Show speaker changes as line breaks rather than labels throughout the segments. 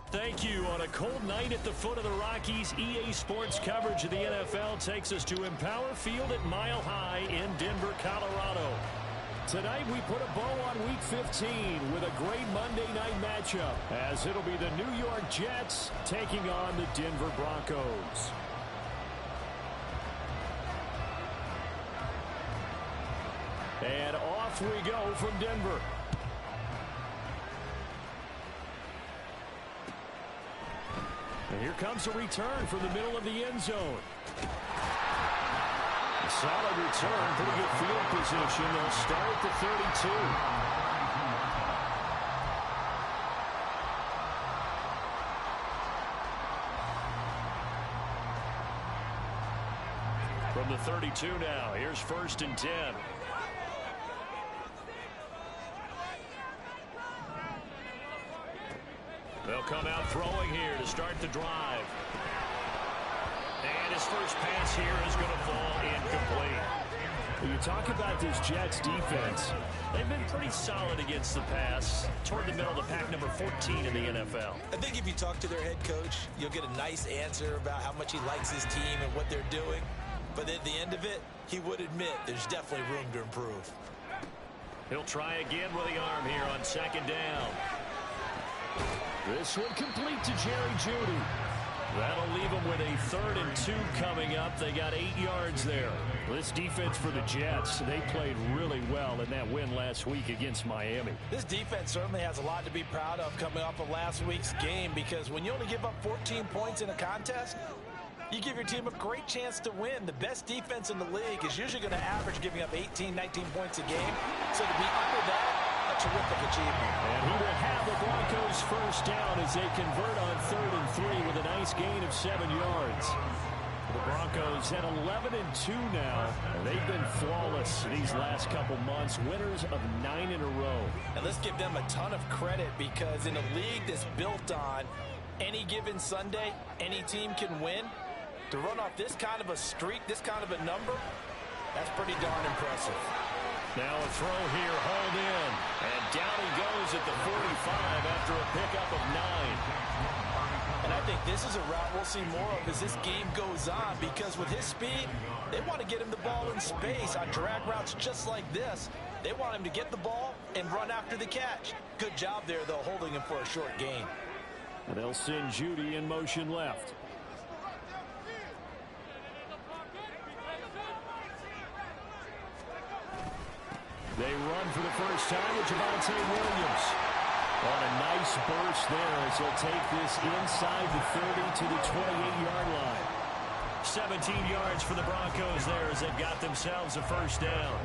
Thank you. On a cold night at the foot of the Rockies, EA Sports coverage of the NFL takes us to Empower Field at Mile High in Denver, Colorado. Tonight we put a bow on Week 15 with a great Monday night matchup, as it'll be the New York Jets taking on the Denver Broncos. And off we go from Denver. And here comes a return from the middle of the end zone. A solid return, pretty good field position. They'll start at the 32. From the 32 now, here's 1st and 10. They'll come out throwing here to start the drive. And his first pass here is going to fall incomplete. When you talk about this Jets defense, they've been pretty solid against the pass. Toward the middle of the pack, number 14 in the NFL.
I think if you talk to their head coach, you'll get a nice answer about how much he likes his team and what they're doing. But at the end of it, he would admit there's definitely room to improve.
He'll try again with the arm here on 2nd down. This one complete to Jerry Jeudy. That'll leave them with a 3rd and 2 coming up. They got 8 yards there. This defense for the Jets, they played really well in that win last week against Miami.
This defense certainly has a lot to be proud of coming off of last week's game, because when you only give up 14 points in a contest, you give your team a great chance to win. The best defense in the league is usually going to average giving up 18, 19 points a game. So to be under that, a terrific achievement.
And he will have the Broncos first down as they convert on 3rd and 3 with a nice gain of 7 yards. The Broncos at 11 and 2 now. And they've been flawless these last couple months, winners of 9 in a row.
And let's give them a ton of credit, because in a league that's built on any given Sunday, any team can win. To run off this kind of a streak, this kind of a number, that's pretty darn impressive.
Now a throw here, hauled in. And down he goes at the 45 after a pickup of 9.
And I think this is a route we'll see more of as this game goes on, because with his speed, they want to get him the ball in space on drag routes just like this. They want him to get the ball and run after the catch. Good job there, though, holding him for a short gain.
And they'll send Jeudy in motion left. They run for the first time with Javonte Williams. On a nice burst there as he'll take this inside the 30 to the 28-yard line. 17 yards for the Broncos there as they've got themselves a first down.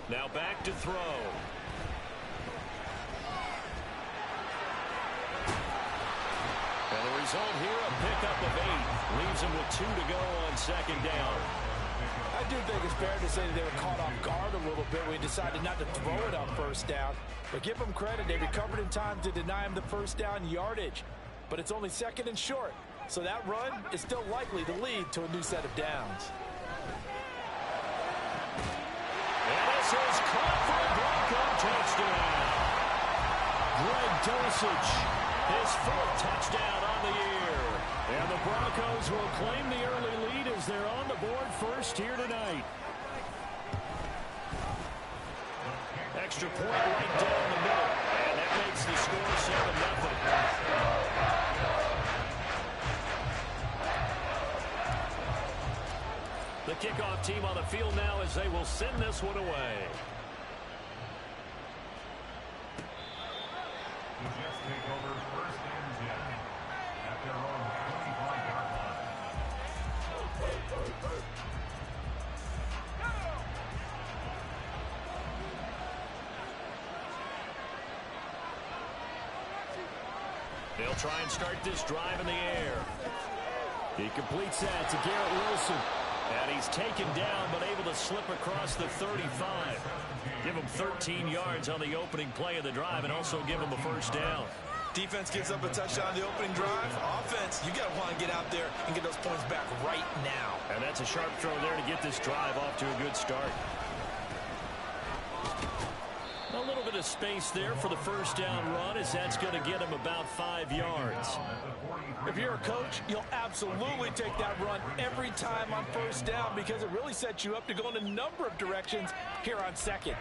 Now back to throw. And the result here, a pickup of 8. Leaves him with 2 to go on 2nd down.
I do think it's fair to say that they were caught off guard a little bit when he decided not to throw it on first down. But give them credit. They recovered in time to deny him the first down yardage. But it's only second and short. So that run is still likely to lead to a new set of downs.
And this is caught for a Bronco touchdown. Greg Dulcich, his fourth touchdown on the year. And the Broncos will claim the early lead as they're on the board first here tonight. Extra point right down the middle. And that makes the score 7-0. The kickoff team on the field now as they will send this one away.
Just take over first and 10 at their own 25-yard line.
They'll try and start this drive in the air. He completes that to Garrett Wilson. And he's taken down, but able to slip across the 35. Give him 13 yards on the opening play of the drive and also give him a first down.
Defense gives up a touchdown on the opening drive. Offense, you got to want to get out there and get those points back right now.
And that's a sharp throw there to get this drive off to a good start. A little bit of space there for the first down run as that's going to get him about 5 yards.
If you're a coach, you'll absolutely take that run every time on first down because it really sets you up to go in a number of directions here on second.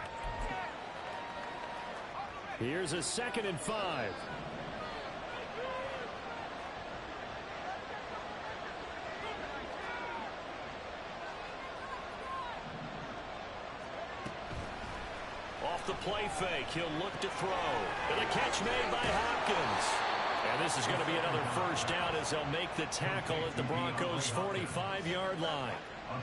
Here's a 2nd and 5. Off the play fake, he'll look to throw. And a catch made by Hopkins. And this is going to be another first down as they'll make the tackle at the Broncos' 45-yard line.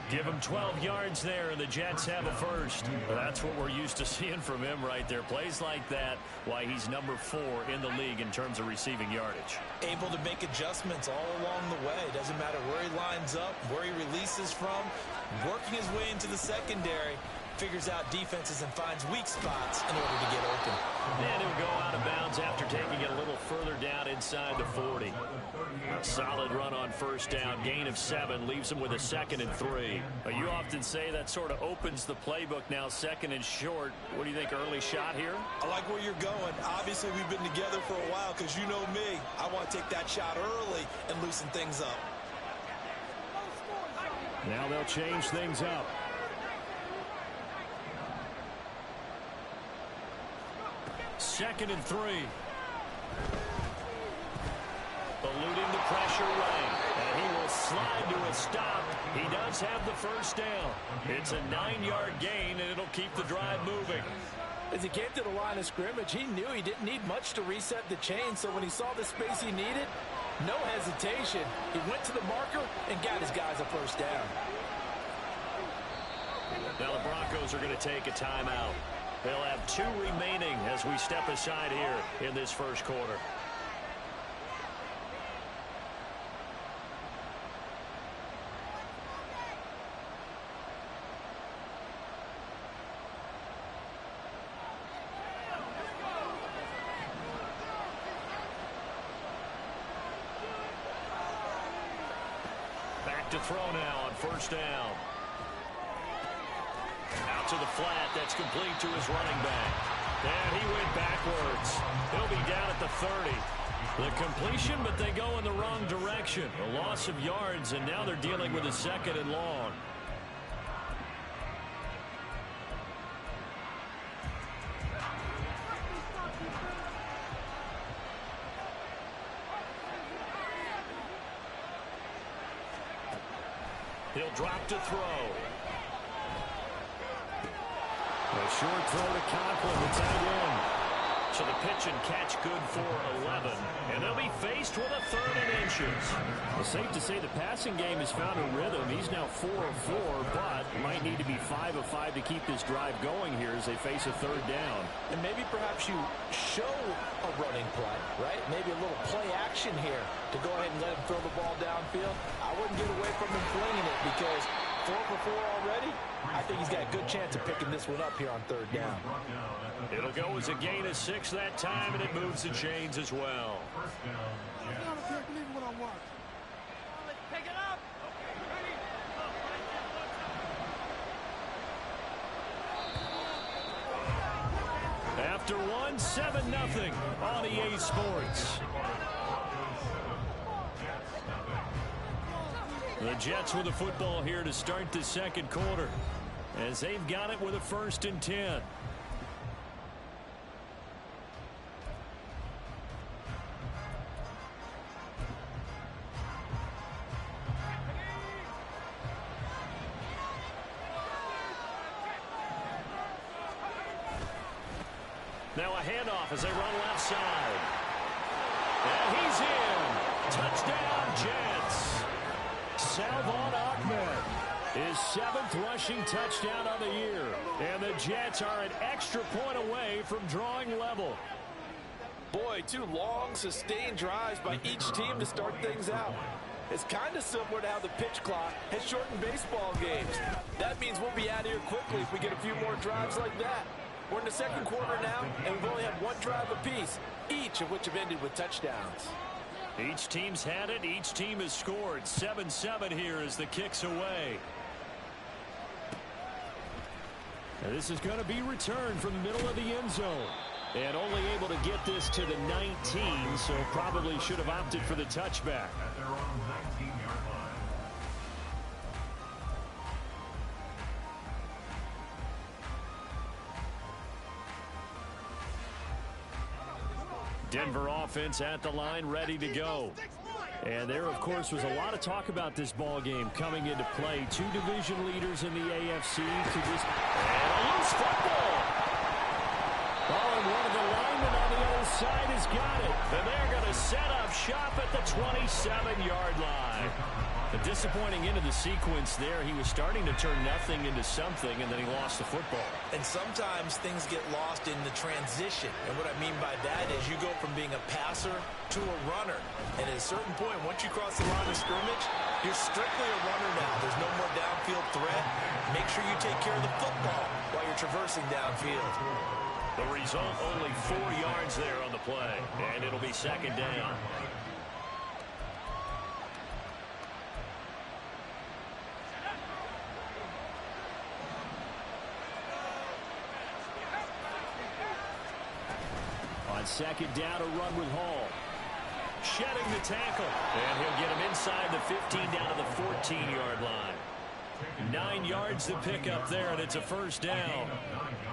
Give him 12 yards there, and the Jets have a first. That's what we're used to seeing from him right there. Plays like that, why he's number 4 in the league in terms of receiving yardage.
Able to make adjustments all along the way. Doesn't matter where he lines up, where he releases from. Working his way into the secondary. Figures out defenses and finds weak spots in order to get open.
And he'll go out of bounds after taking it a little further down inside the 40. A solid run on first down. Gain of 7 leaves him with a 2nd and 3. You often say that sort of opens the playbook now, 2nd and short. What do you think, early shot here?
I like where you're going. Obviously, we've been together for a while because you know me. I want to take that shot early and loosen things up.
Now they'll change things up. Second and 3. Eluding the pressure right. And he will slide to a stop. He does have the first down. It's a 9-yard gain, and it'll keep the drive moving.
As he came to the line of scrimmage, he knew he didn't need much to reset the chain. So when he saw the space he needed, no hesitation. He went to the marker and got his guys a first down.
Now the Broncos are going to take a timeout. They'll have 2 remaining as we step aside here in this first quarter. Back to throw now on first down. Out to the flat. That's complete to his running back. And he went backwards. He'll be down at the 30. The completion, but they go in the wrong direction. A loss of yards, and now they're dealing with a 2nd and long. He'll drop to throw. A short throw to Conklin. It's out in. So the pitch and catch good for 11. And they'll be faced with a 3rd and inches. Well, safe to say the passing game has found a rhythm. He's now 4 of 4, but might need to be 5 of 5 to keep this drive going here as they face a 3rd down.
And maybe perhaps you show a running play, right? Maybe a little play action here to go ahead and let him throw the ball downfield. I wouldn't get away from him flinging it because 4 for 4 already. I think he's got a good chance of picking this one up here on third down.
It'll go as a gain of 6 that time, and it moves the chains as well.
I can't believe what I watched.
Let's pick it up.
After one, 7-0 on EA Sports. The Jets with the football here to start the second quarter, as they've got it with a 1st and 10. Now a handoff as they run left side. And he's in. Touchdown, Jets. Salvon Ahmed, his 7th rushing touchdown of the year. And the Jets are an extra point away from drawing level.
Boy, 2 long, sustained drives by each team to start things out. It's kind of similar to how the pitch clock has shortened baseball games. That means we'll be out of here quickly if we get a few more drives like that. We're in the second quarter now, and we've only had 1 drive apiece, each of which have ended with touchdowns.
Each team's had it. Each team has scored. 7-7 here as the kick's away. And this is going to be returned from the middle of the end zone. And only able to get this to the 19, so probably should have opted for the touchback.
At their own 19-yard line.
Denver offense at the line, ready to go. And there, of course, was a lot of talk about this ball game coming into play. 2 division leaders in the AFC to just... And a loose football! Oh, and one of the linemen on the other side has got it. And they're going to set up shop at the 27-yard line. A disappointing end of the sequence there. He was starting to turn nothing into something, and then he lost the football.
And sometimes things get lost in the transition. And what I mean by that is you go from being a passer to a runner. And at a certain point, once you cross the line of scrimmage, you're strictly a runner now. There's no more downfield threat. Make sure you take care of the football while you're traversing downfield.
The result, only 4 yards there on the play, and it'll be 2nd down. On 2nd down, a run with Hall. Shedding the tackle, and he'll get him inside the 15 down to the 14-yard line. 9 yards to pick up there, and it's a 1st down.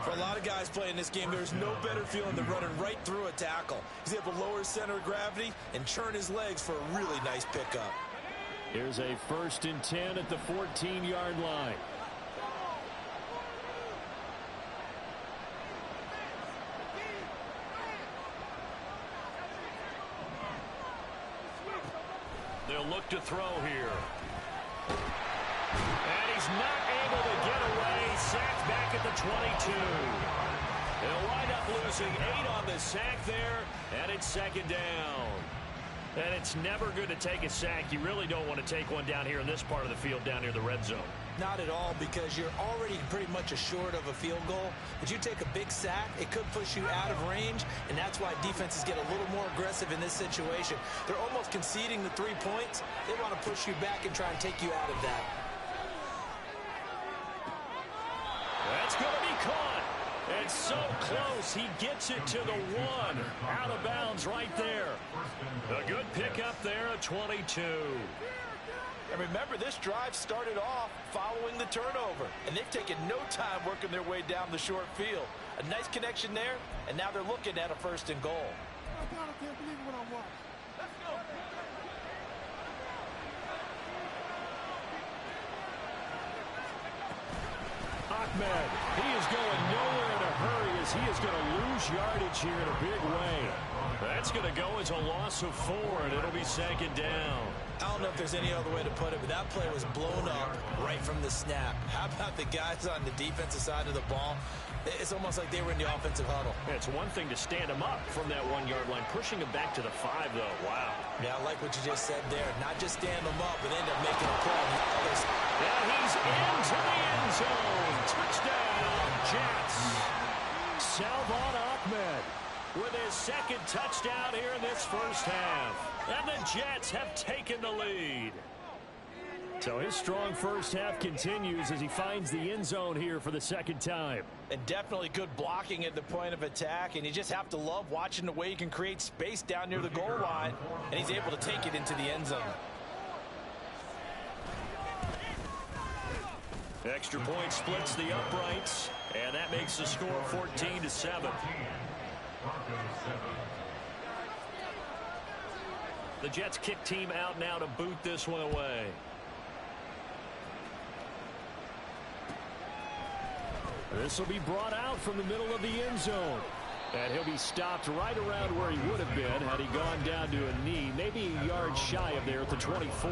For a lot of guys playing this game, there's no better feeling than running right through a tackle. He's able to lower his center of gravity and churn his legs for a really nice pickup.
Here's a 1st and 10 at the 14-yard line. They'll look to throw here. And he's not able to get away. Sacked back at the 22. They'll wind up losing 8 on the sack there, and it's 2nd down. And it's never good to take a sack. You really don't want to take one down here in this part of the field, down near the red zone.
Not at all, because you're already pretty much assured of a field goal. But you take a big sack, it could push you out of range, and that's why defenses get a little more aggressive in this situation. They're almost conceding the 3 points. They want to push you back and try and take you out of that.
That's going to be caught. And so close, he gets it to the 1. Out of bounds right there. A good pickup there at 22.
And remember, this drive started off following the turnover, and they've taken no time working their way down the short field. A nice connection there, and now they're looking at a 1st and goal.
I can't believe what I watched.
Let's go.
Ahmed, he is going nowhere in a hurry as as he is going to lose yardage here in a big way. That's going to go as a loss of 4, and it'll be 2nd down.
I don't know if there's any other way to put it, but that play was blown up right from the snap. How about the guys on the defensive side of the ball? It's almost like they were in the offensive huddle.
It's one thing to stand him up from that 1-yard line. Pushing him back to the 5, though. Wow.
Yeah, I like what you just said there. Not just stand him up, but end up making a play.
Yeah, he's into the end zone. Touchdown, Jets. Salvon Ahmed with his 2nd touchdown here in this first half. And the Jets have taken the lead. So his strong first half continues as he finds the end zone here for the 2nd time.
And definitely good blocking at the point of attack. And you just have to love watching the way he can create space down near the goal line. And he's able to take it into the end zone.
Extra point splits the uprights. And that makes the score 14-7. The Jets kick team out now to boot this one away. This will be brought out from the middle of the end zone. And he'll be stopped right around where he would have been had he gone down to a knee, maybe a yard shy of there at the 24.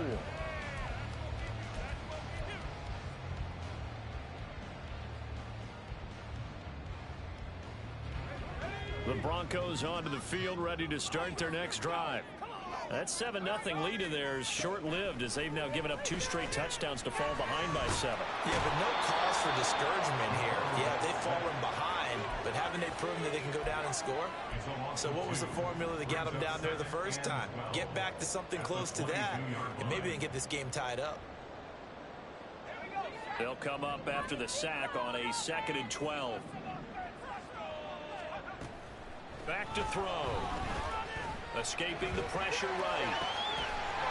The Broncos onto the field, ready to start their next drive. That 7-0 lead in there is short-lived as they've now given up 2 straight touchdowns to fall behind by 7.
Yeah, but no cause for discouragement here. Yeah, they've fallen behind, but haven't they proven that they can go down and score? So what was the formula that got them down there the first time? Get back to something close to that, and maybe they can get this game tied up.
They'll come up after the sack on a 2nd and 12. Back to throw. Escaping the pressure right.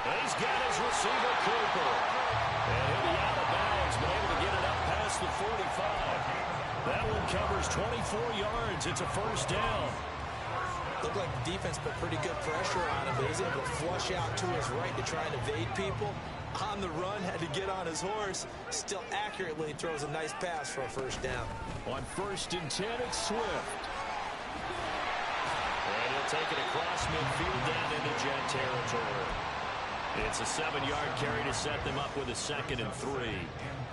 He's got his receiver, Cooper. And he'll be out of bounds, but able to get it up past the 45. That one covers 24 yards. It's a first down.
Looked like the defense put pretty good pressure on him, but he's able to flush out to his right to try and evade people. On the run, had to get on his horse. Still accurately throws a nice pass for a first down.
On 1st and 10, it's Swift. And he'll take it across midfield down into Jet territory. It's a 7-yard carry to set them up with a 2nd and 3.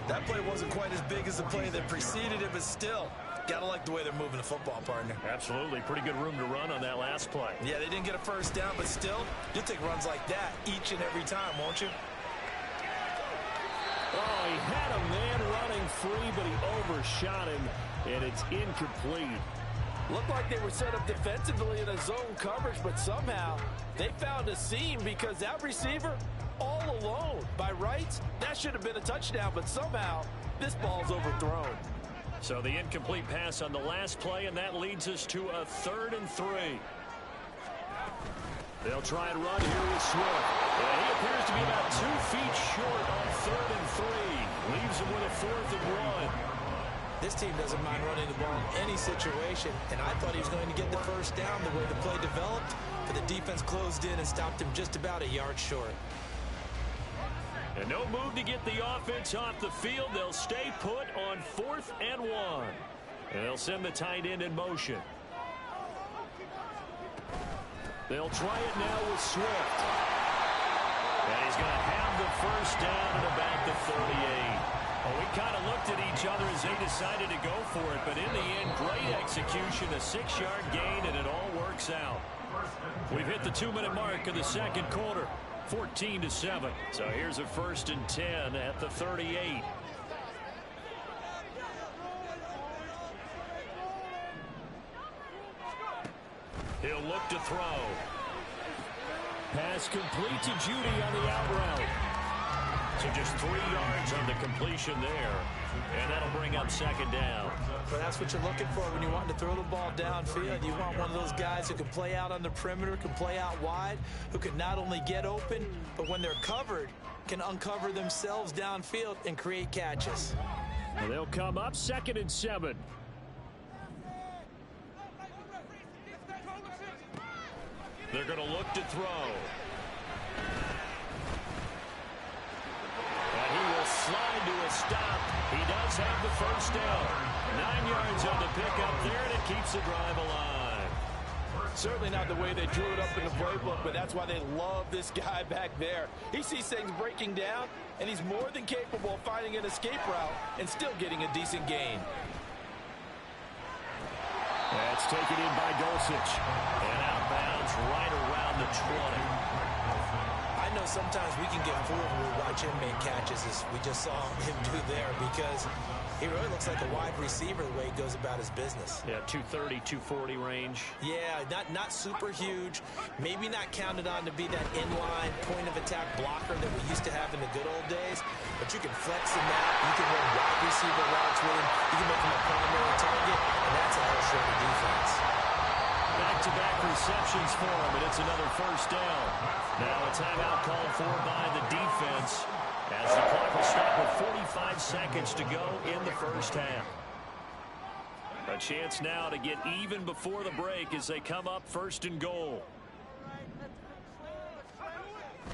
That play wasn't quite as big as the play that preceded it, but still, gotta like the way they're moving the football, partner.
Absolutely. Pretty good room to run on that last play.
Yeah, they didn't get a first down, but still, you'll take runs like that each and every time, won't you?
Oh, he had a man running free, but he overshot him, and it's incomplete.
Looked like they were set up defensively in a zone coverage, but somehow they found a seam because that receiver all alone. By rights, that should have been a touchdown, but somehow this ball's overthrown.
So the incomplete pass on the last play, and that leads us to a 3rd and 3. They'll try and run here with Swift. And he appears to be about 2 feet short on 3rd and 3. Leaves him with a 4th and 1.
This team doesn't mind running the ball in any situation, and I thought he was going to get the first down the way the play developed, but the defense closed in and stopped him just about a yard short.
And no move to get the offense off the field. They'll stay put on 4th and 1. And they'll send the tight end in motion. They'll try it now with Swift. And he's going to have the first down at about the 38. Well, we kind of looked at each other as they decided to go for it, but in the end, great execution, a 6-yard gain, and it all works out. We've hit the 2-minute mark of the 2nd quarter, 14-7. So here's a 1st and 10 at the 38. He'll look to throw. Pass complete to Judy on the out route. So just 3 yards on the completion there. And that'll bring up 2nd down.
But that's what you're looking for when you want to throw the ball downfield. You want one of those guys who can play out on the perimeter, can play out wide, who can not only get open, but when they're covered, can uncover themselves downfield and create catches.
And they'll come up 2nd and 7. They're going to look to throw. And he will slide to a stop. He does have the first down. 9 yards on the pickup there, and it keeps the drive alive.
Certainly not the way they drew it up in the playbook, but that's why they love this guy back there. He sees things breaking down, and he's more than capable of finding an escape route and still getting a decent gain.
That's taken in by Dulcich. And outbounds right around the 20.
I know sometimes we can get fooled when we watch him make catches, as we just saw him do there, because he really looks like a wide receiver the way he goes about his business.
Yeah, 230, 240 range.
Yeah, not super huge. Maybe not counted on to be that inline point-of-attack blocker that we used to have in the good old days, but you can flex him out. You can run wide receiver routes with him. You can make him a primary target, and that's a hell short of defense.
Back-to-back receptions for him, and it's another first down. Now a timeout called for by the defense as the clock will stop with 45 seconds to go in the first half. A chance now to get even before the break as they come up first and goal.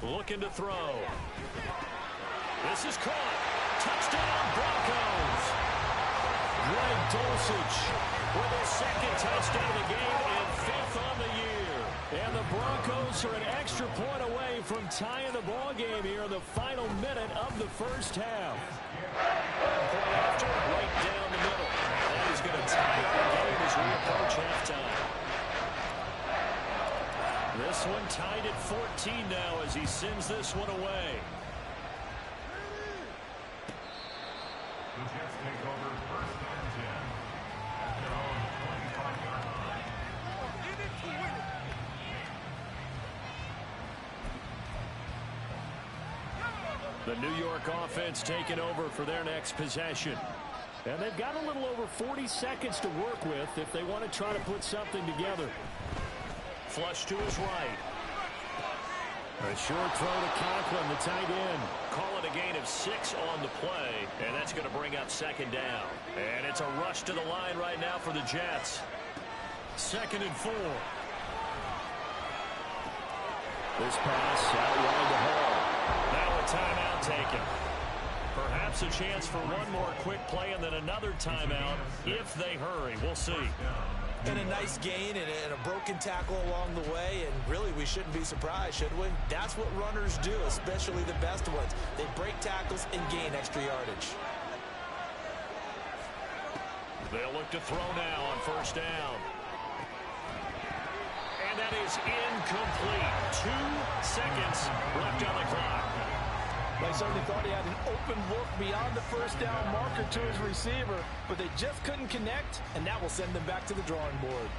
Looking to throw. This is caught. Touchdown, Broncos. Greg Dulcich with his second touchdown of the game and 5th on the year. And the Broncos are an extra point away from tying the ball game here in the final minute of the first half. Point after, right down the middle. That is going to tie our game as we approach halftime. This one tied at 14 now as he sends this one away.
The Jets take over first and 10 at their own 25-yard line.
The New York offense taking over for their next possession. And they've got a little over 40 seconds to work with if they want to try to put something together. Flush to his right. A short throw to Conklin, the tight end. Call it a gain of 6 on the play, and that's going to bring up second down. And it's a rush to the line right now for the Jets. 2nd and 4. This pass out wide to Hall. Now a timeout taken. Perhaps a chance for one more quick play and then another timeout if they hurry. We'll see.
And a nice gain and a broken tackle along the way, and really we shouldn't be surprised, should we? That's what runners do, especially the best ones. They break tackles and gain extra yardage.
They'll look to throw now on first down. And that is incomplete. 2 seconds left on the clock.
They certainly thought he had an open look beyond the first down marker to his receiver, but they just couldn't connect, and that will send them back to the drawing board.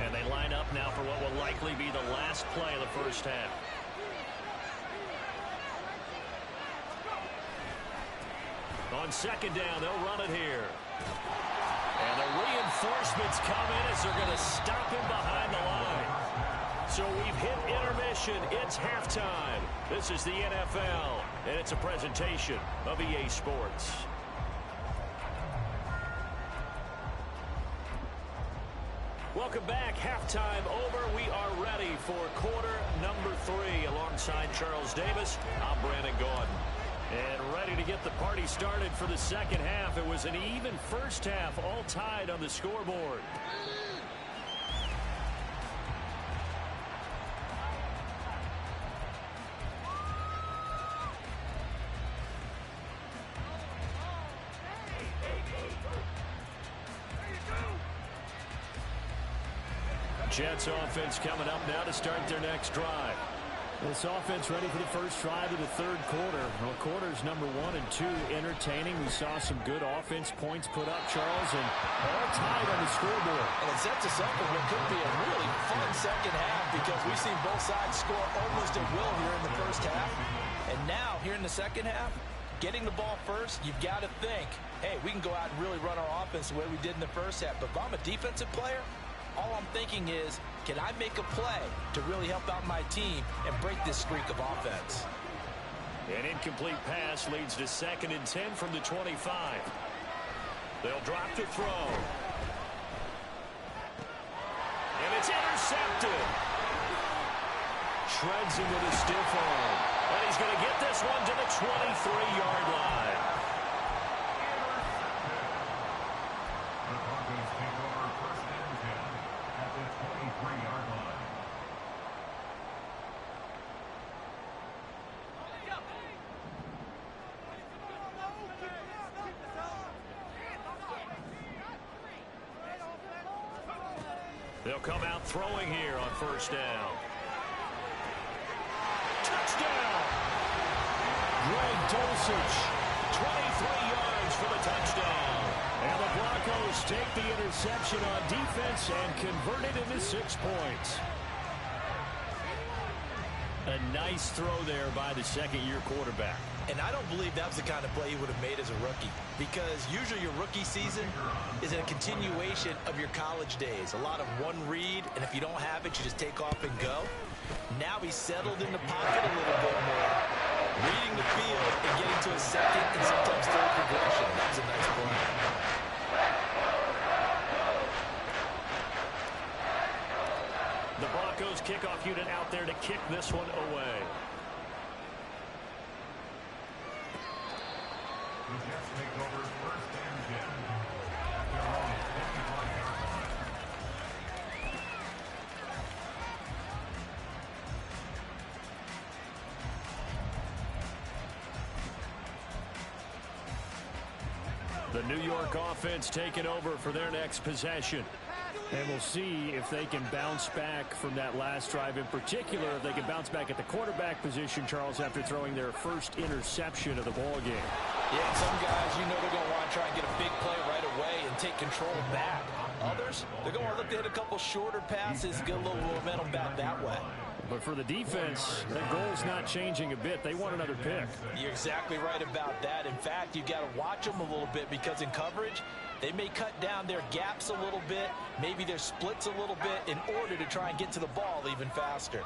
And they line up now for what will likely be the last play of the first half. On second down, they'll run it here. And the reinforcements come in as they're going to stop him behind the line. So we've hit intermission. It's halftime. This is the NFL, and it's a presentation of EA Sports. Welcome back. Halftime over. We are ready for quarter number 3. Alongside Charles Davis, I'm Brandon Gordon. And ready to get the party started for the second half. It was an even first half, all tied on the scoreboard. Jets offense coming up now to start their next drive. This offense ready for the first drive of the third quarter. Well, quarters number 1 and 2 entertaining. We saw some good offense points put up, Charles, and all tied on the scoreboard.
And it sets us up for what could be a really fun second half, because we've seen both sides score almost at will here in the first half. And now, here in the second half, getting the ball first, you've got to think, hey, we can go out and really run our offense the way we did in the first half. But if I'm a defensive player, all I'm thinking is, can I make a play to really help out my team and break this streak of offense?
An incomplete pass leads to 2nd and 10 from the 25. They'll drop to throw. And it's intercepted. shreds him with a stiff arm. And he's going to get this one to the 23-yard line.
The Broncos take over first and 10 at the 23-yard line.
They'll come out throwing here on first down. Touchdown! Greg Dulcich, 23 yards for the touchdown. And the Broncos take the interception on defense and convert it into 6 points. A nice throw there by the second-year quarterback.
And I don't believe that was the kind of play he would have made as a rookie, because usually your rookie season is a continuation of your college days. A lot of one read, and if you don't have it, you just take off and go. Now he's settled in the pocket a little bit more, reading the field and getting to a second and sometimes third progression. That was a nice play.
The Broncos kickoff unit out there to kick this one away.
The Jets take over first and 10 at their own 55-yard line.
The New York offense taking over for their next possession. And we'll see if they can bounce back from that last drive. In particular, if they can bounce back at the quarterback position, Charles, after throwing their first interception of the ball game.
Yeah, some guys, you know, they're going to want to try and get a big play right away and take control back. Others, they're going to look to hit a couple shorter passes, get a little momentum back that way.
But for the defense, that goal's not changing a bit. They want another pick.
You're exactly right about that. In fact, you got to watch them a little bit, because in coverage, they may cut down their gaps a little bit, maybe their splits a little bit, in order to try and get to the ball even faster.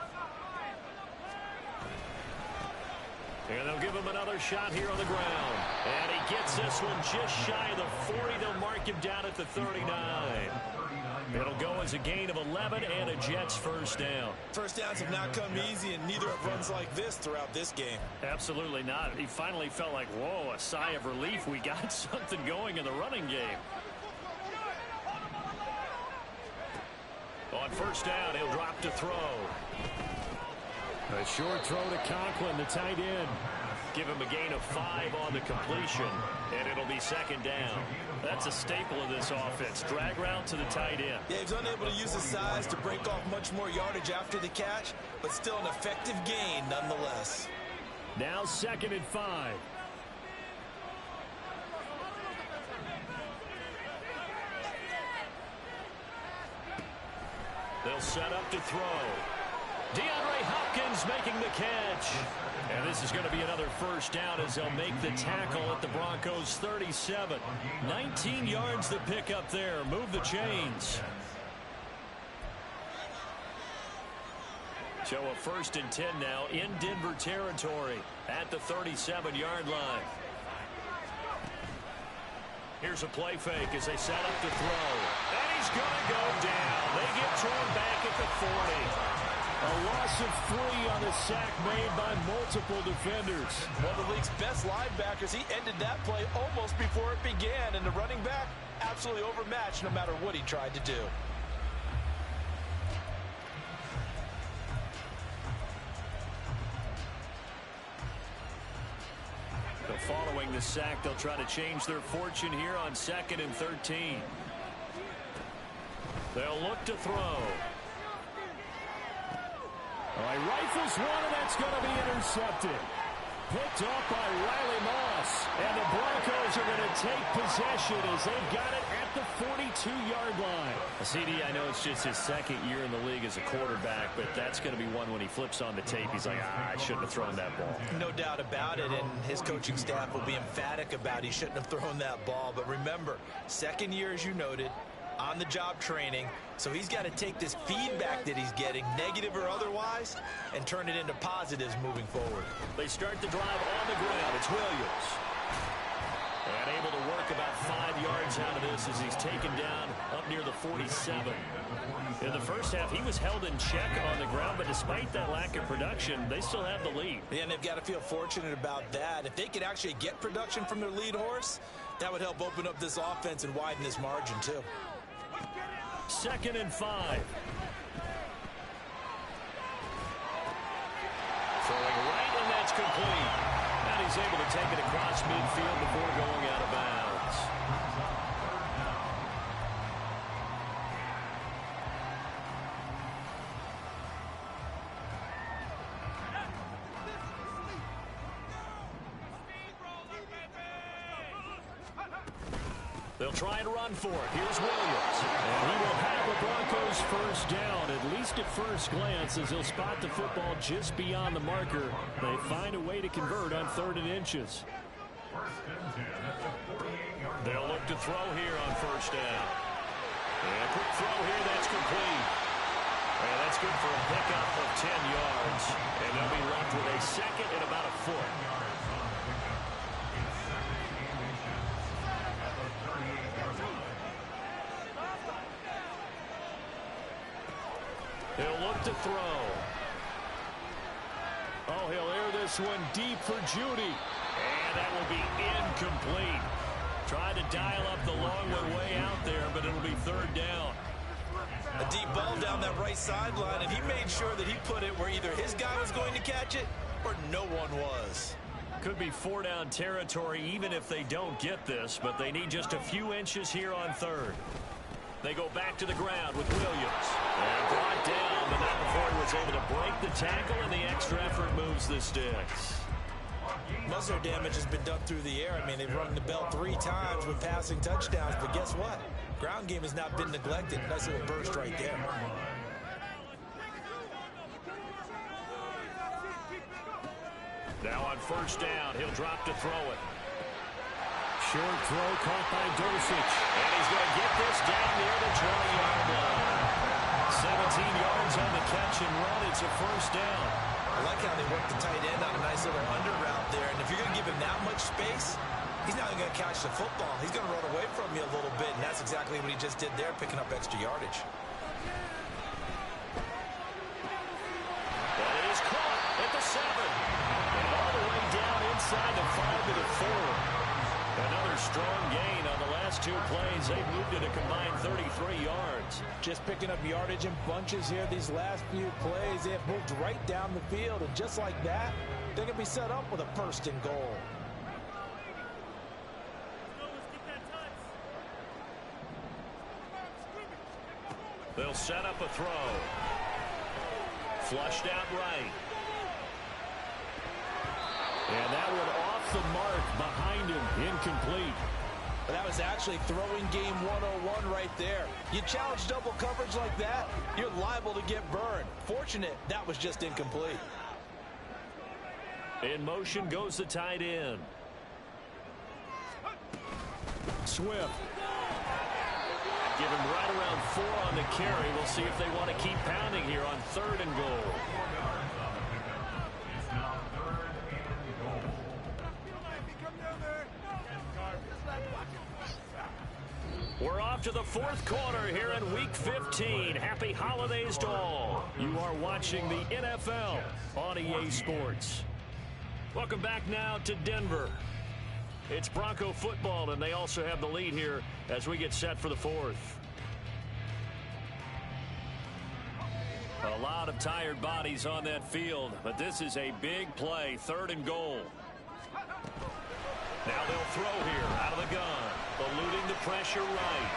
And they'll give him another shot here on the ground. And he gets this one just shy of the 40. They'll mark him down at the 39. It'll go as a gain of 11 and a Jets first down.
First downs have not come easy, and neither have runs like this throughout this game.
Absolutely not. He finally felt like, whoa, a sigh of relief. We got something going in the running game. On first down, he'll drop to throw. A short throw to Conklin, the tight end. Give him a gain of 5 on the completion, and it'll be second down. That's a staple of this offense. Drag route to the tight end.
Yeah, he's unable to use his size to break off much more yardage after the catch, but still an effective gain nonetheless.
Now second and 5. They'll set up to throw. DeAndre Hopkins making the catch. And this is going to be another first down as they'll make the tackle at the Broncos 37. 19 yards to pick up there. Move the chains. So a first and 10 now in Denver territory at the 37-yard line. Here's a play fake as they set up to throw. And he's going to go down. They get to him back at the 40. A loss of 3 on the sack made by multiple defenders.
One of the league's best linebackers, he ended that play almost before it began, and the running back absolutely overmatched no matter what he tried to do.
Following the sack, they'll try to change their fortune here on second and 13. They'll look to throw. All right, rifles one, and that's going to be intercepted. Picked off by Riley Moss. And the Broncos are going to take possession as they've got it at the 42-yard line. CD, I know it's just his second year in the league as a quarterback, but that's going to be one when he flips on the tape. He's like, I shouldn't have thrown that ball.
No doubt about it, and his coaching staff will be emphatic about he shouldn't have thrown that ball. But remember, second year, as you noted, on-the-job training, so he's got to take this feedback that he's getting, negative or otherwise, and turn it into positives moving forward.
They start the drive on the ground. It's Williams. And able to work about 5 yards yards out of this as he's taken down up near the 47. In the first half, he was held in check on the ground, but despite that lack of production, they still have the lead.
Yeah, and they've got to feel fortunate about that. If they could actually get production from their lead horse, that would help open up this offense and widen this margin, too.
2nd and 5. Throwing right, and that's complete. And he's able to take it across midfield before going out of bounds. They'll try and run for it. Here's Williams. And he will have the Broncos first down, at least at first glance, as he'll spot the football just beyond the marker. They find a way to convert on 3rd and inches. They'll look to throw here on first down. And a quick throw here, that's complete. And that's good for a pickup of 10 yards. And they'll be left with a 2nd and about a foot. He'll look to throw. Oh, he'll air this one deep for Judy. And that will be incomplete. Tried to dial up the long one way out there, but it'll be 3rd down.
A deep ball down that right sideline, and he made sure that he put it where either his guy was going to catch it or no one was.
Could be 4-down territory even if they don't get this, but they need just a few inches here on 3rd. They go back to the ground with Williams. And brought down, but not before he was able to break the tackle, and the extra effort moves the sticks.
Most of their damage has been done through the air. I mean, they've rung the bell 3 times with passing touchdowns, but guess what? Ground game has not been neglected. Nice little burst right there.
Now on first down, he'll drop to throw it. Short throw caught by Dosich. And he's going to get this down near the 20-yard line. 17 yards on the catch and run. It's a first down.
I like how they work the tight end on a nice little under route there. And if you're going to give him that much space, he's not even going to catch the football. He's going to run away from you a little bit, and that's exactly what he just did there, picking up extra yardage.
That is caught at the 7. And all the way down inside the 5 to the 4. Another strong gain on the last 2 plays. They've moved it a combined 33 yards.
Just picking up yardage in bunches here these last few plays. They have moved right down the field, and just like that, they're going to be set up with a 1st and goal.
They'll set up a throw. Flushed out right. And that one off the mark behind him. Incomplete.
But that was actually throwing game 101 right there. You challenge double coverage like that, you're liable to get burned. Fortunate that was just incomplete.
In motion goes the tight end. Swift. Give him right around 4 on the carry. We'll see if they want to keep pounding here on 3rd and goal. We're off to the 4th quarter here in Week 15. Happy holidays to all. You are watching the NFL on EA Sports. Welcome back now to Denver. It's Bronco football, and they also have the lead here as we get set for the 4th. A lot of tired bodies on that field, but this is a big play, 3rd and goal. Now they'll throw here out of the gun. Eluding the pressure right.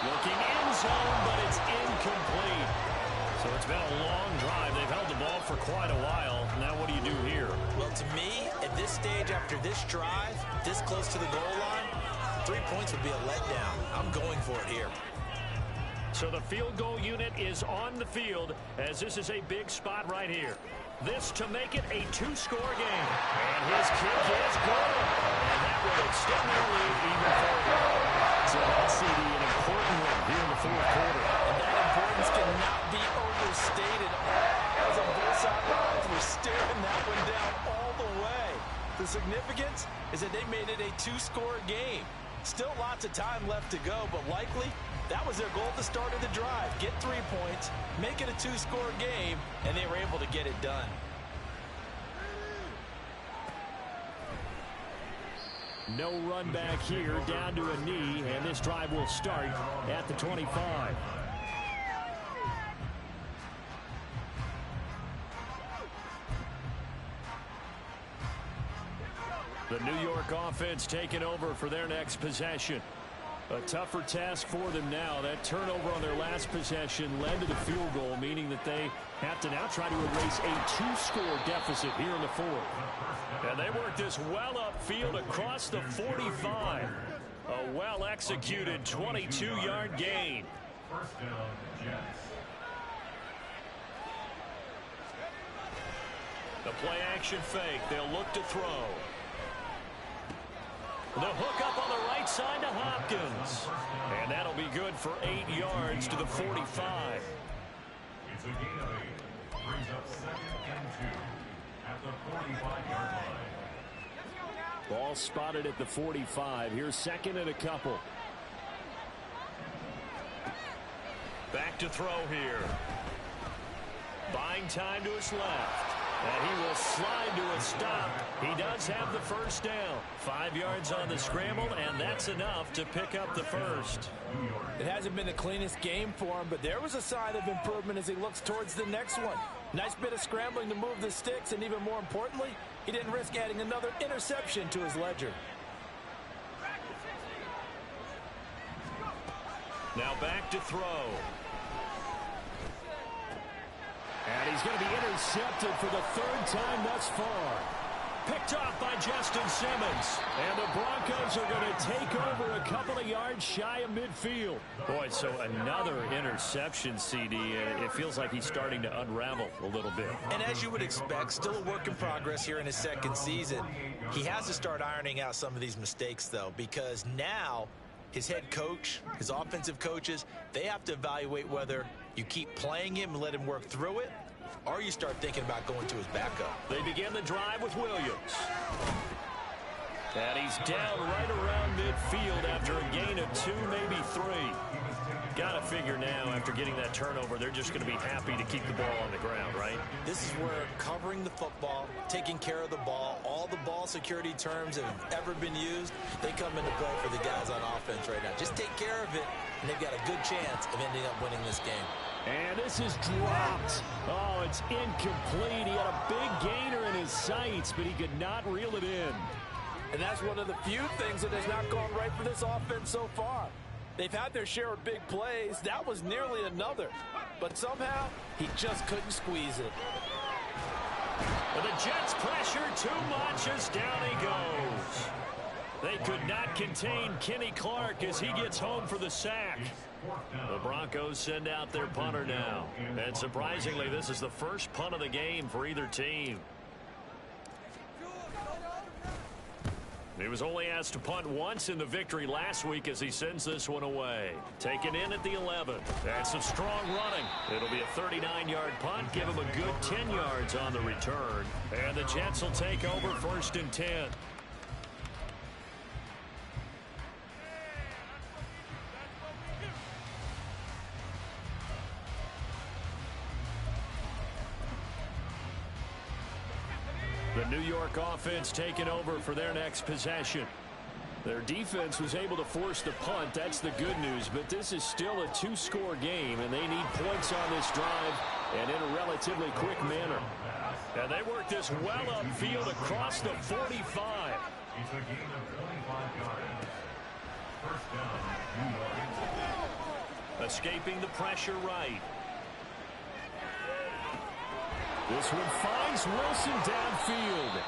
Looking end zone, but it's incomplete. So it's been a long drive. They've held the ball for quite a while. Now what do you do here?
Well, to me, at this stage after this drive, this close to the goal line, 3 points would be a letdown. I'm going for it here.
So the field goal unit is on the field as this is a big spot right here. This to make it a 2-score game. And his kick is good. And that will extend their lead even further. So that's an important one here in the 4th quarter.
And that importance cannot be overstated. As on both sidelines, we're staring that one down all the way. The significance is that they made it a 2-score game. Still lots of time left to go, but likely that was their goal at the start of the drive. Get 3 points, make it a 2-score game, and they were able to get it done.
No run back here, down to a knee, and this drive will start at the 25. The New York offense taking over for their next possession. A tougher task for them now. That turnover on their last possession led to the field goal, meaning that they have to now try to erase a 2-score deficit here in the fourth. And they work this well upfield across the 45. A well-executed 22-yard gain.
First down, Jets.
The play-action fake. They'll look to throw. The hook up on the right side to Hopkins. And that'll be good for 8 yards to the 45.
It's a gain of 8. Brings up 2nd and 2 at the 45-yard line.
Ball spotted at the 45. Here's 2nd and a couple. Back to throw here. Buying time to his left. And he will slide to a stop. He does have the first down. 5 yards on the scramble, and that's enough to pick up the first.
It hasn't been the cleanest game for him, but there was a sign of improvement as he looks towards the next one. Nice bit of scrambling to move the sticks, and even more importantly, he didn't risk adding another interception to his ledger.
Now back to throw. And he's going to be intercepted for the 3rd time thus far. Picked off by Justin Simmons. And the Broncos are going to take over a couple of yards shy of midfield. Boy, so another interception, CD. It feels like he's starting to unravel a little bit.
And as you would expect, still a work in progress here in his 2nd season. He has to start ironing out some of these mistakes, though, because now his head coach, his offensive coaches, they have to evaluate whether you keep playing him and let him work through it, or you start thinking about going to his backup.
They begin the drive with Williams. And he's down right around midfield after a gain of 2, maybe 3. Got to figure now, after getting that turnover, they're just going to be happy to keep the ball on the ground, right?
This is where covering the football, taking care of the ball, all the ball security terms that have ever been used, they come into play for the guys on offense right now. Just take care of it, and they've got a good chance of ending up winning this game.
And this is dropped. Oh, it's incomplete. He had a big gainer in his sights, but he could not reel it in.
And that's one of the few things that has not gone right for this offense so far. They've had their share of big plays. That was nearly another. But somehow, he just couldn't squeeze it.
And the Jets pressure too much as down he goes. They could not contain Kenny Clark as he gets home for the sack. The Broncos send out their punter now. And surprisingly, this is the first punt of the game for either team. He was only asked to punt once in the victory last week as he sends this one away. Taken in at the 11. That's some strong running. It'll be a 39-yard punt. Give him a good 10 yards on the return. And the Jets will take over 1st and 10. The New York offense taking over for their next possession. Their defense was able to force the punt. That's the good news. But this is still a 2-score game, and they need points on this drive and in a relatively quick manner. And they work this well upfield across the 45.
It's a gain of 25 yards. First down, New York.
Escaping the pressure right. This one finds Wilson downfield.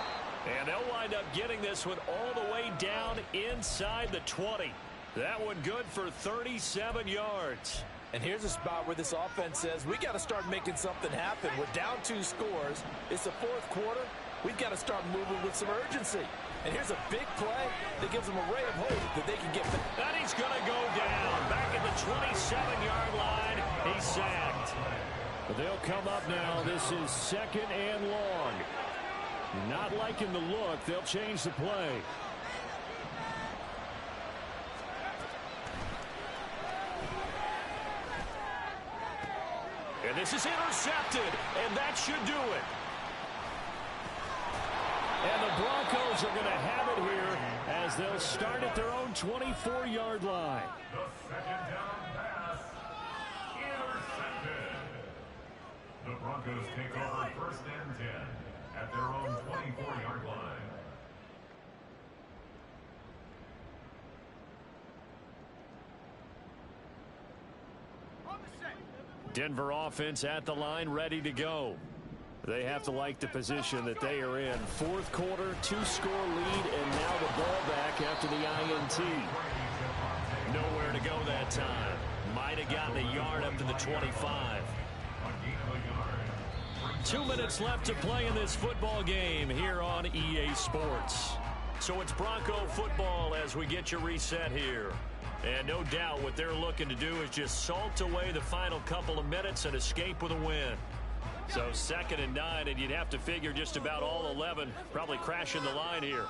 And they'll wind up getting this one all the way down inside the 20. That one good for 37 yards.
And here's a spot where this offense says, we got to start making something happen. We're down 2 scores. It's the 4th quarter. We've got to start moving with some urgency. And here's a big play that gives them a ray of hope that they can get back.
And he's going to go down. Back at the 27-yard line. He's sacked. But they'll come up now. This is 2nd and long. Not liking the look. They'll change the play. And this is intercepted, and that should do it. And the Broncos are going to have it here as they'll start at their own 24-yard line.
The second down pass, intercepted. The Broncos take over 1st and 10 at their own 24-yard line.
Denver offense at the line, ready to go. They have to like the position that they are in. 4th quarter, 2-score lead, and now the ball back after the INT. Nowhere to go that time. Might have gotten a yard up to the 25. 2 minutes left to play in this football game here on EA Sports. So it's Bronco football as we get you reset here. And no doubt what they're looking to do is just salt away the final couple of minutes and escape with a win. So 2nd and 9, and you'd have to figure just about all 11 probably crashing the line here.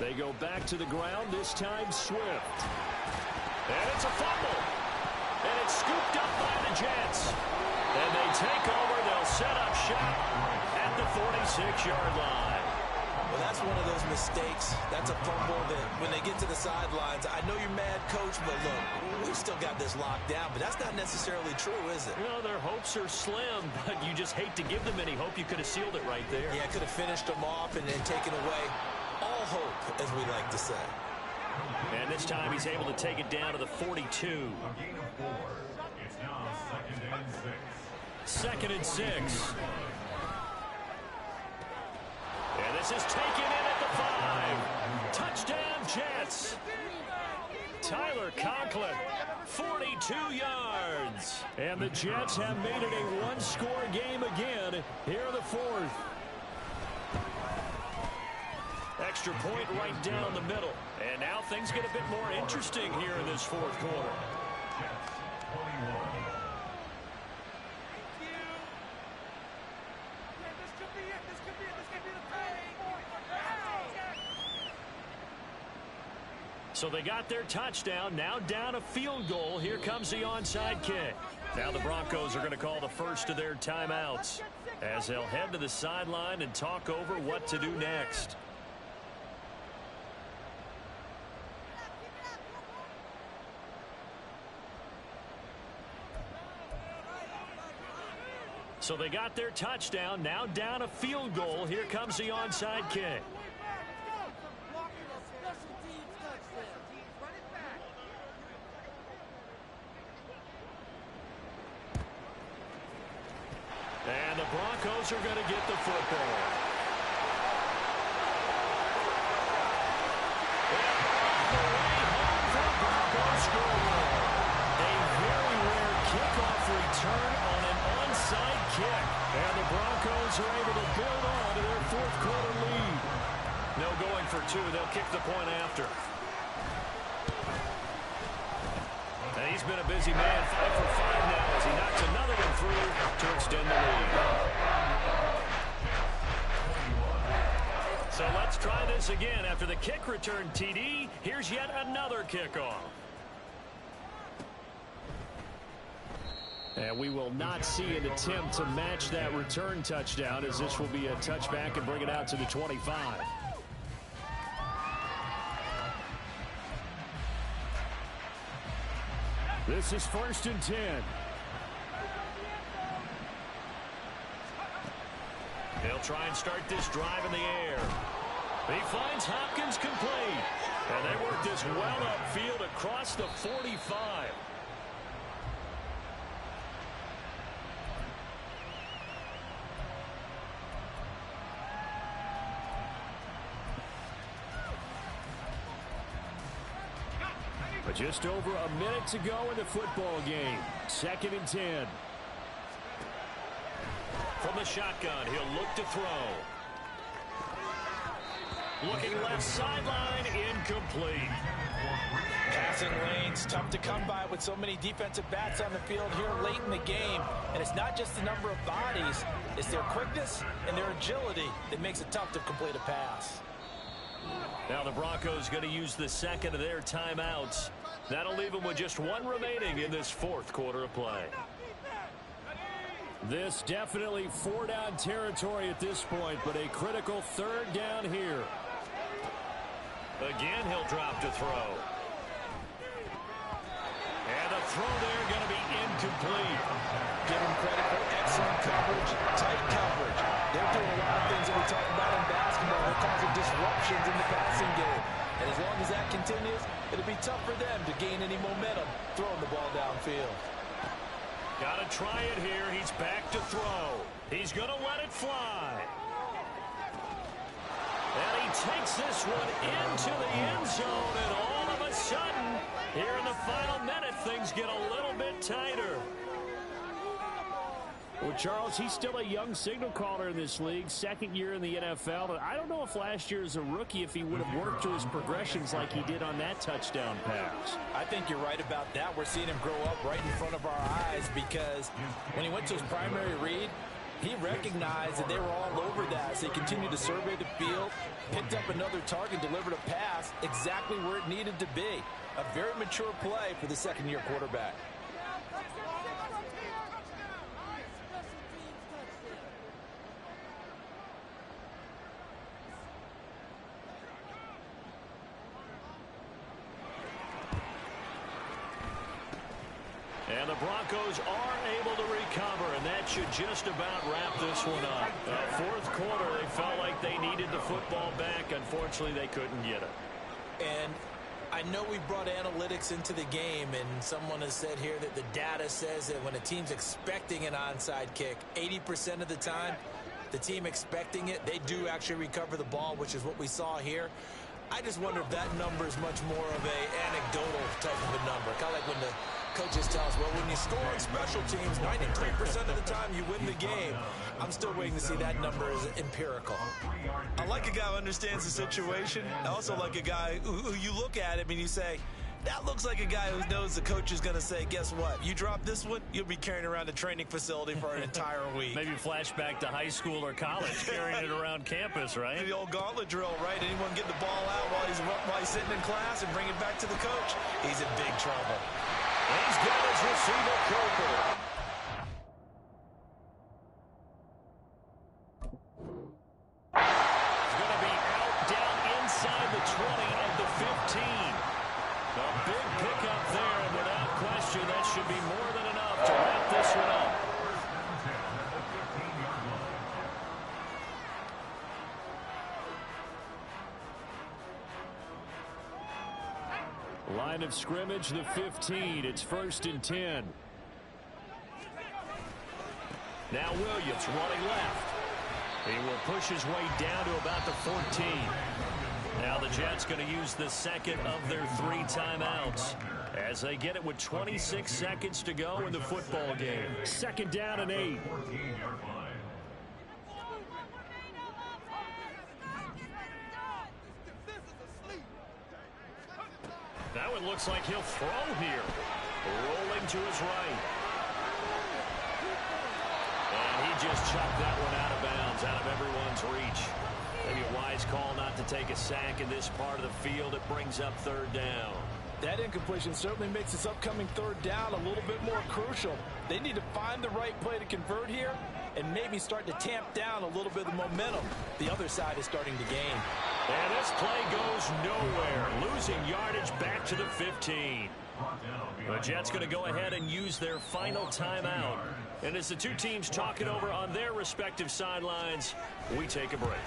They go back to the ground, this time Swift. And it's a fumble. And it's scooped up by the Jets. And they take over. They'll set up shop at the 46-yard line.
Well, that's one of those mistakes. That's a fumble that when they get to the sidelines, I know you're mad, Coach, but look, we've still got this locked down. But that's not necessarily true, is it?
Well, their hopes are slim, but you just hate to give them any hope. You could have sealed it right there.
Yeah, could have finished them off and then taken away all hope, as we like to say.
And this time he's able to take it down to the 42.
A gain of 4. It's now 2nd and 6.
2nd and 6. And this is taken in at the 5. Touchdown, Jets. Tyler Conklin, 42 yards. And the Jets have made it a 1-score game again here in the 4th. Extra point right down the middle. And now things get a bit more interesting here in this 4th quarter.
Jets, 21.
So they got their touchdown, now down a field goal. Here comes the onside kick. Now the Broncos are going to call the first of their timeouts as they'll head to the sideline and talk over what to do next. So they got their touchdown, now down a field goal. Here comes the onside kick. And the Broncos are going to get the football. A very rare kickoff return on an onside kick. And the Broncos are able to build on to their 4th quarter lead. No going for 2. They'll kick the point after. And he's been a busy man, 5 for 5 now as he knocks another one through to extend the lead. So let's try this again. After the kick return, TD, here's yet another kickoff. And we will not see an attempt to match that return touchdown, as this will be a touchback and bring it out to the 25. This is 1st and 10. They'll try and start this drive in the air. He finds Hopkins complete. And they work this well upfield across the 45. But just over a minute to go in the football game. 2nd and 10. From the shotgun, he'll look to throw. Looking left sideline, incomplete.
Passing lanes, tough to come by with so many defensive backs on the field here late in the game. And it's not just the number of bodies, it's their quickness and their agility that makes it tough to complete a pass.
Now the Broncos going to use the second of their timeouts. That'll leave them with just one remaining in this fourth quarter of play. This definitely four-down territory at this point, but a critical third down here. Again, he'll drop to throw. And the throw there going to be incomplete.
Give him credit for excellent coverage, tight coverage. They're doing a lot of things that we talk about in basketball. They're causing disruptions in the passing game. And as long as that continues, it'll be tough for them to gain any momentum throwing the ball downfield.
Got to try it here. He's back to throw. He's going to let it fly. And he takes this one into the end zone. And all of a sudden, here in the final minute, things get a little bit tighter.
Well, Charles, he's still a young signal caller in this league, second year in the NFL. But I don't know if last year as a rookie, if he would have worked through his progressions like he did on that touchdown pass.
I think you're right about that. We're seeing him grow up right in front of our eyes because when he went to his primary read, he recognized that they were all over that. So he continued to survey the field, picked up another target, delivered a pass exactly where it needed to be. A very mature play for the second-year quarterback.
And the Broncos are able to recover, and that should just about wrap this one up. Fourth quarter, they felt like they needed the football back. Unfortunately, they couldn't get it.
And I know we brought analytics into the game, and someone has said here that the data says that when a team's expecting an onside kick, 80% of the time, the team expecting it, they do actually recover the ball, which is what we saw here. I just wonder if that number is much more of a anecdotal type of a number. Kind of like when the coaches tell us, well, when you score on special teams, 93% of the time you win the game. I'm still waiting to see that number as empirical. I like a guy who understands the situation. I also like a guy who you look at him and you say, that looks like a guy who knows the coach is going to say, guess what? You drop this one, you'll be carrying around the training facility for an entire week.
Maybe flashback to high school or college, carrying it around campus, right?
The old gauntlet drill, right? Anyone get the ball out while he's sitting in class and bring it back to the coach? He's in big trouble.
He's got his receiver, Cooper. He's going to be out down inside the 20 of the 15. A big pickup there, and without question, that should be more than enough to wrap this one up. Line of scrimmage, the 15. It's 1st and 10. Now Williams running left. He will push his way down to about the 14. Now the Jets going to use the second of their 3 timeouts as they get it with 26 seconds to go in the football game. 2nd down and 8. That one looks like he'll throw here. Rolling to his right. And he just chucked that one out of bounds, out of everyone's reach. Maybe a wise call not to take a sack in this part of the field. It brings up 3rd down.
That incompletion certainly makes this upcoming 3rd down a little bit more crucial. They need to find the right play to convert here and maybe start to tamp down a little bit of the momentum the other side is starting to gain.
And this play goes nowhere. Losing yardage back to the 15. The Jets going to go ahead and use their final timeout. And as the two teams talk it over on their respective sidelines, we take a break.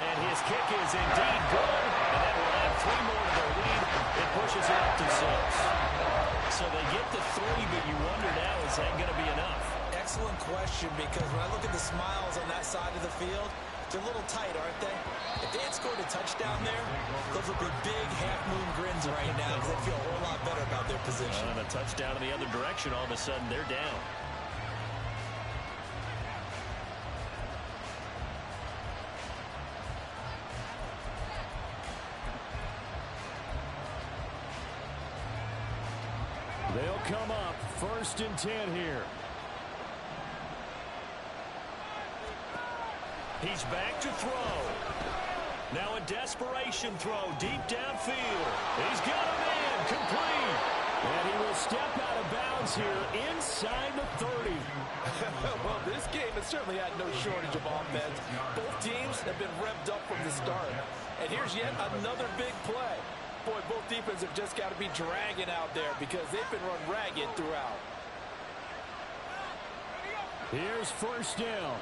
And his kick is indeed good. And that will add 3 more to their lead. It pushes it up to 6. So they get to 3, but you wonder now, is that going to be enough?
Excellent question, because when I look at the smiles on that side of the field, they're a little tight, aren't they? If they had scored a touchdown there, those would be big half-moon grins right now because they feel a whole lot better about their position.
And a touchdown in the other direction, all of a sudden they're down. They'll come up 1st and 10 here. He's back to throw. Now a desperation throw deep downfield. He's got a man complete. And he will step out of bounds here inside the 30.
Well, this game has certainly had no shortage of offense. Both teams have been revved up from the start. And here's yet another big play. Boy, both defenses have just got to be dragging out there because they've been run ragged throughout.
Here's first down.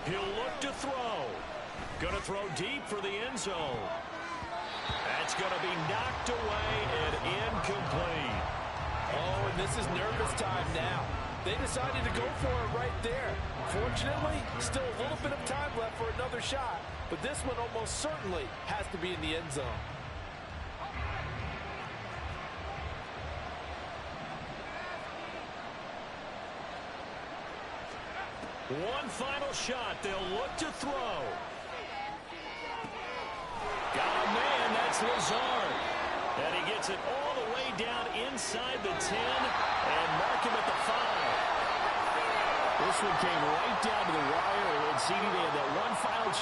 He'll look to throw. Going to throw deep for the end zone. That's going to be knocked away and incomplete.
Oh, and this is nervous time now. They decided to go for it right there. Fortunately, still a little bit of time left for another shot, but this one almost certainly has to be in the end zone.
One final shot. They'll look to throw. Got a man. That's Lazard. And he gets it all the way down inside the 10 and mark him at the 5. This one came right down to the wire, and CD, they had that one final chance.